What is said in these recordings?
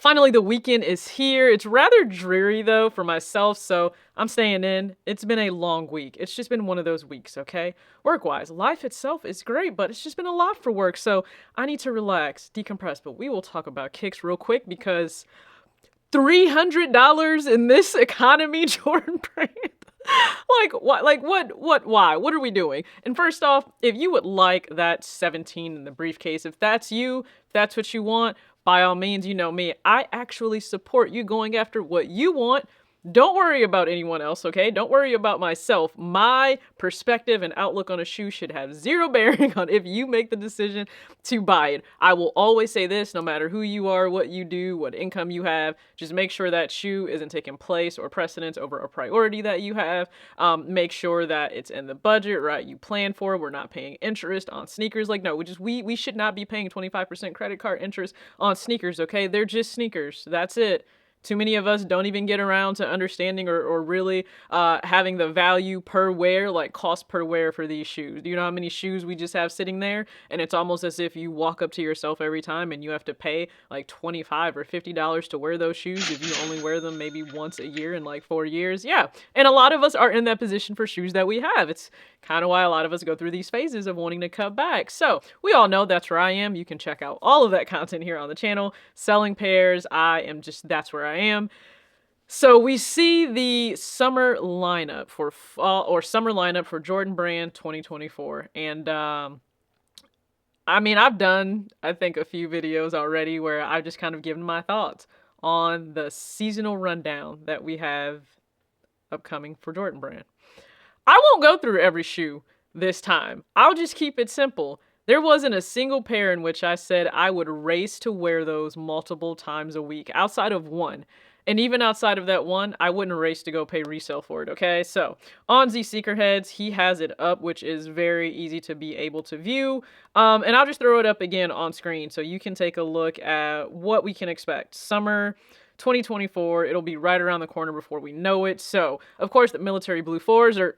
Finally, the weekend is here. It's rather dreary though for myself, so I'm staying in. It's been a long week. It's just been one of those weeks, okay? Work-wise, life itself is great, but it's just been a lot for work, so I need to relax, decompress. But we will talk about kicks real quick because $300 in this economy, Jordan Brand. Like what? Like what? Why? What are we doing? And first off, if you would like that 17 in the briefcase, if that's you, if that's what you want, by all means, you know me. I actually support you going after what you want. Don't worry about anyone else, okay? Don't worry about myself. My perspective and outlook on a shoe should have zero bearing on if you make the decision to buy it. I will always say this, no matter who you are, what you do, what income you have, just make sure that shoe isn't taking place or precedence over a priority that you have. Make sure that it's in the budget, right? You plan for it. We're not paying interest on sneakers. Like, no, we should not be paying 25% credit card interest on sneakers, okay? They're just sneakers. That's it. Too many of us don't even get around to understanding or really having the value per wear, like cost per wear for these shoes. Do you know how many shoes we just have sitting there? And it's almost as if you walk up to yourself every time and you have to pay like $25 or $50 to wear those shoes if you only wear them maybe once a year in like 4 years. Yeah. And a lot of us are in that position for shoes that we have. It's kind of why a lot of us go through these phases of wanting to cut back. So we all know that's where I am. You can check out all of that content here on the channel. Selling pairs, that's where I am. So we see the summer lineup for fall or summer lineup for Jordan Brand 2024. And I mean, I've done, I think, a few videos already where I've just kind of given my thoughts on the seasonal rundown that we have upcoming for Jordan Brand. I won't go through every shoe this time. I'll just keep it simple. There wasn't a single pair in which I said I would race to wear those multiple times a week, outside of one. And even outside of that one, I wouldn't race to go pay resale for it, okay? So, on Z Sneakerheads, he has it up, which is very easy to be able to view. And I'll just throw it up again on screen so you can take a look at what we can expect. Summer 2024, it'll be right around the corner before we know it. So, of course, the military blue 4s are...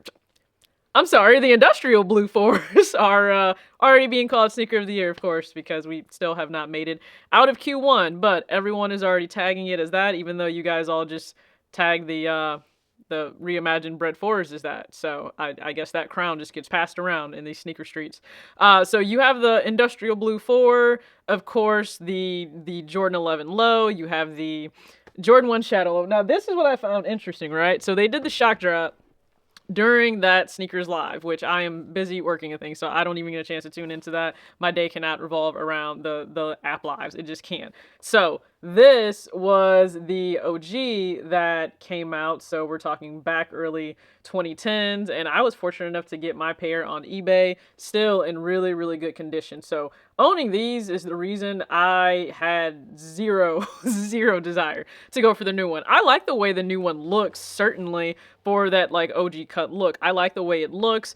the industrial blue 4s are already being called sneaker of the year, of course, because we still have not made it out of Q1, but everyone is already tagging it as that, even though you guys all just tag the reimagined Bread 4s as that. So I guess that crown just gets passed around in these sneaker streets. So you have the industrial blue 4, of course, the Jordan 11 low, you have the Jordan 1 shadow. Now, this is what I found interesting, right? So they did the shock drop during that Sneakers Live, which I am busy working a thing, so I don't even get a chance to tune into that. My day cannot revolve around the app lives. It just can't. So this was the OG that came out, so we're talking back early 2010s, and I was fortunate enough to get my pair on eBay, still in really, really good condition. So owning these is the reason I had zero desire to go for the new one. I like the way the new one looks, certainly, for that like OG cut look. I like the way it looks.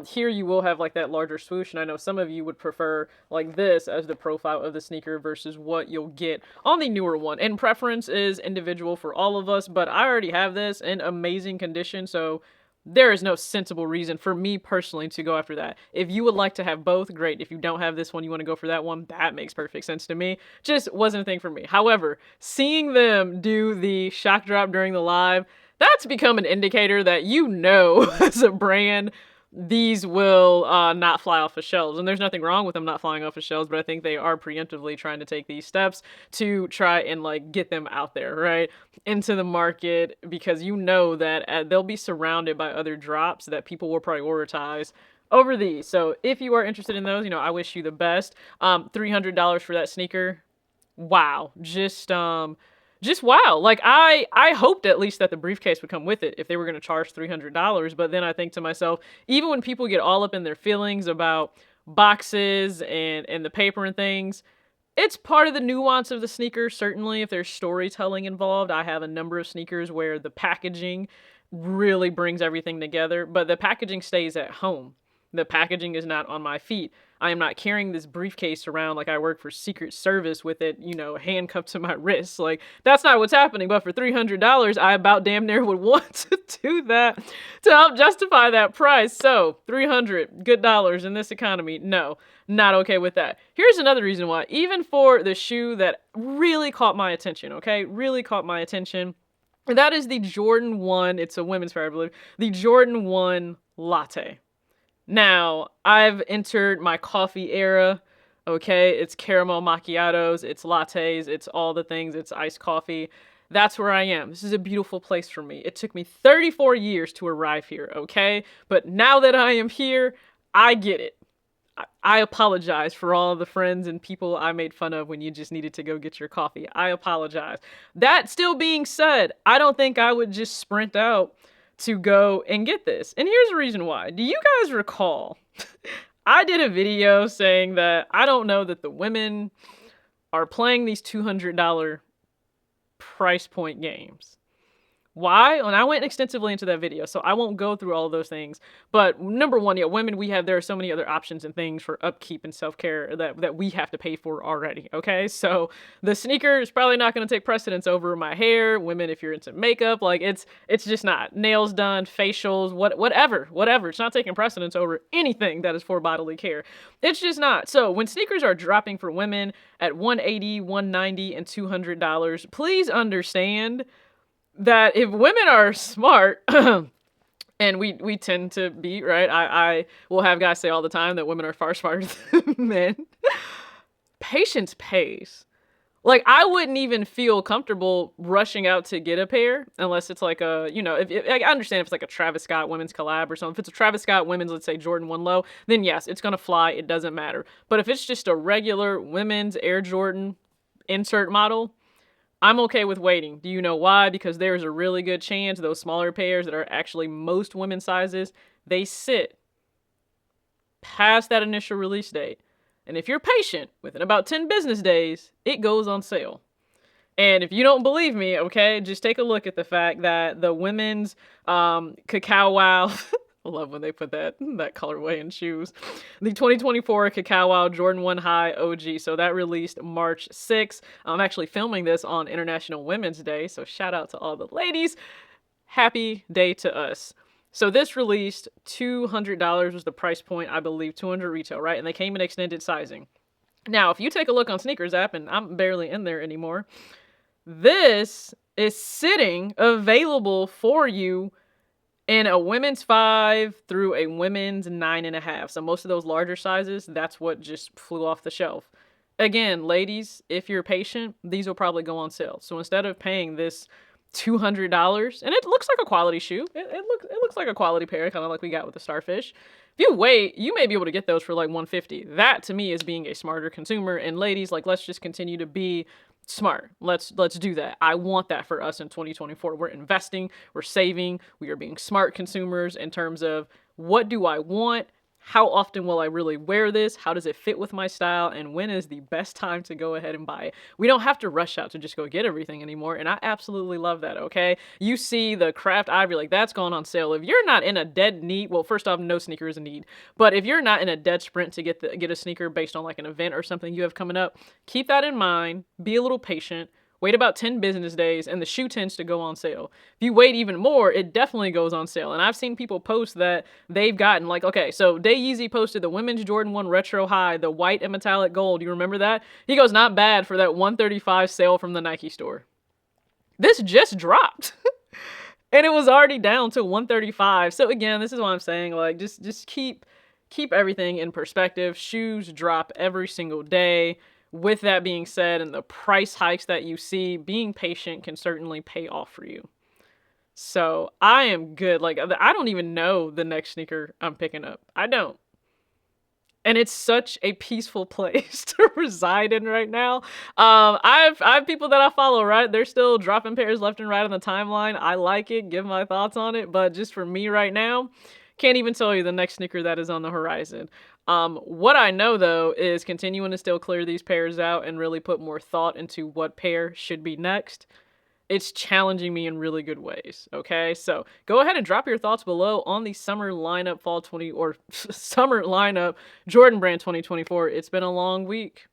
Here you will have like that larger swoosh, and I know some of you would prefer like this as the profile of the sneaker versus what you'll get on the newer one. And preference is individual for all of us, but I already have this in amazing condition, so there is no sensible reason for me personally to go after that. If you would like to have both, great. If you don't have this one, you want to go for that one, that makes perfect sense to me. Just wasn't a thing for me. However, seeing them do the shock drop during the live, that's become an indicator that you know as a brand, these will not fly off the shelves. And there's nothing wrong with them not flying off the shelves, but I think they are preemptively trying to take these steps to try and like get them out there, right, into the market, because you know that they'll be surrounded by other drops that people will prioritize over these. So if you are interested in those, you know, I wish you the best. $300 for that sneaker. Wow. Just wow. Like I hoped at least that the briefcase would come with it if they were going to charge $300. But then I think to myself, even when people get all up in their feelings about boxes and the paper and things, it's part of the nuance of the sneaker. Certainly if there's storytelling involved. I have a number of sneakers where the packaging really brings everything together, but the packaging stays at home. The packaging is not on my feet. I am not carrying this briefcase around like I work for Secret Service with it, you know, handcuffed to my wrist. Like, that's not what's happening. But for $300, I about damn near would want do that to help justify that price. So, 300 good dollars in this economy. No, not okay with that. Here's another reason why. Even for the shoe that really caught my attention, okay? Really caught my attention. And that is the Jordan 1. It's a women's pair, I believe. The Jordan 1 Latte. Now, I've entered my coffee era. Okay, it's caramel macchiatos, it's lattes, it's all the things, it's iced coffee. That's where I am. This is a beautiful place for me. It took me 34 years to arrive here, okay? But now that I am here, I get it. I apologize for all the friends and people I made fun of when you just needed to go get your coffee. I apologize. That still being said, I don't think I would just sprint out to go and get this. And here's the reason why. Do you guys recall? I did a video saying that I don't know that the women are playing these $200 price point games. Why? And I went extensively into that video, so I won't go through all of those things. But number one, yeah, women, there are so many other options and things for upkeep and self-care that we have to pay for already, okay? So the sneaker is probably not going to take precedence over my hair. Women, if you're into makeup, like it's just not. Nails done, facials, whatever. It's not taking precedence over anything that is for bodily care. It's just not. So when sneakers are dropping for women at $180, $190, and $200, please understand that if women are smart, and we tend to be, right? I will have guys say all the time that women are far smarter than men. Patience pays. Like, I wouldn't even feel comfortable rushing out to get a pair unless it's like a, I understand if it's like a Travis Scott women's collab or something. If it's a Travis Scott women's, let's say Jordan 1 Low, then yes, it's going to fly. It doesn't matter. But if it's just a regular women's Air Jordan insert model, I'm okay with waiting. Do you know why? Because there's a really good chance those smaller pairs that are actually most women's sizes, they sit past that initial release date. And if you're patient, within about 10 business days, it goes on sale. And if you don't believe me, okay, just take a look at the fact that the women's Cacao Wow... I love when they put that colorway in shoes. The 2024 Cacao Wow Jordan 1 High OG. So that released March 6th. I'm actually filming this on International Women's Day. So shout out to all the ladies. Happy day to us. So this released $200 was the price point, I believe, $200 retail, right? And they came in extended sizing. Now, if you take a look on Sneakers app, and I'm barely in there anymore, this is sitting available for you in a women's 5 through a women's 9.5. So most of those larger sizes, that's what just flew off the shelf. Again, ladies, if you're patient, these will probably go on sale. So instead of paying this $200, and it looks like a quality shoe. It looks like a quality pair, kind of like we got with the Starfish. If you wait, you may be able to get those for like $150. That to me is being a smarter consumer. And ladies, like, let's just continue to be smart. Let's do that. I want that for us in 2024. We're investing, we're saving, we are being smart consumers in terms of what do I want? How often will I really wear this? How does it fit with my style? And when is the best time to go ahead and buy it? We don't have to rush out to just go get everything anymore. And I absolutely love that, okay? You see the Craft Ivory, like that's gone on sale. If you're not in a dead need, well, first off, no sneaker is a need. But if you're not in a dead sprint to get a sneaker based on like an event or something you have coming up, keep that in mind. Be a little patient. Wait about 10 business days, and the shoe tends to go on sale. If you wait even more, it definitely goes on sale. And I've seen people post that they've gotten, like, okay, so Day Yeezy posted the women's Jordan 1 Retro High, the white and metallic gold. You remember that? He goes, not bad for that $135 sale from the Nike store. This just dropped. And it was already down to $135. So again, this is what I'm saying, like, just keep everything in perspective. Shoes drop every single day. With that being said, and the price hikes that you see, being patient can certainly pay off for you. So I am good. Like, I don't even know the next sneaker I'm picking up. I don't. And it's such a peaceful place to reside in right now. I have people that I follow, right? They're still dropping pairs left and right on the timeline. I like it, give my thoughts on it. But just for me right now, can't even tell you the next sneaker that is on the horizon. What I know, though, is continuing to still clear these pairs out and really put more thought into what pair should be next. It's challenging me in really good ways, okay? So go ahead and drop your thoughts below on the summer lineup summer lineup Jordan Brand 2024. It's been a long week.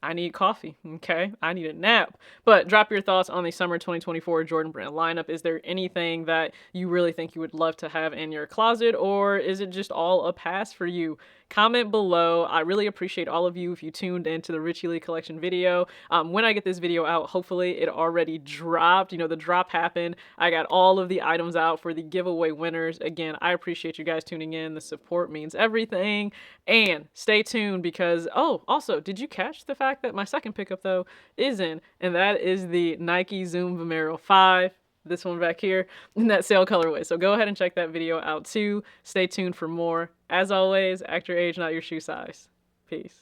I need coffee, okay? I need a nap. But drop your thoughts on the summer 2024 Jordan Brand lineup. Is there anything that you really think you would love to have in your closet, or is it just all a pass for you? Comment below. I really appreciate all of you if you tuned into the Richie Lee collection video. When I get this video out, hopefully it already dropped. You know, the drop happened. I got all of the items out for the giveaway winners. Again, I appreciate you guys tuning in. The support means everything. And stay tuned because, oh, also, did you catch the fact that my second pickup, though, is in? And that is the Nike Zoom Vomero 5. This one back here in that sale colorway. So go ahead and check that video out too. Stay tuned for more. As always, act your age, not your shoe size. Peace.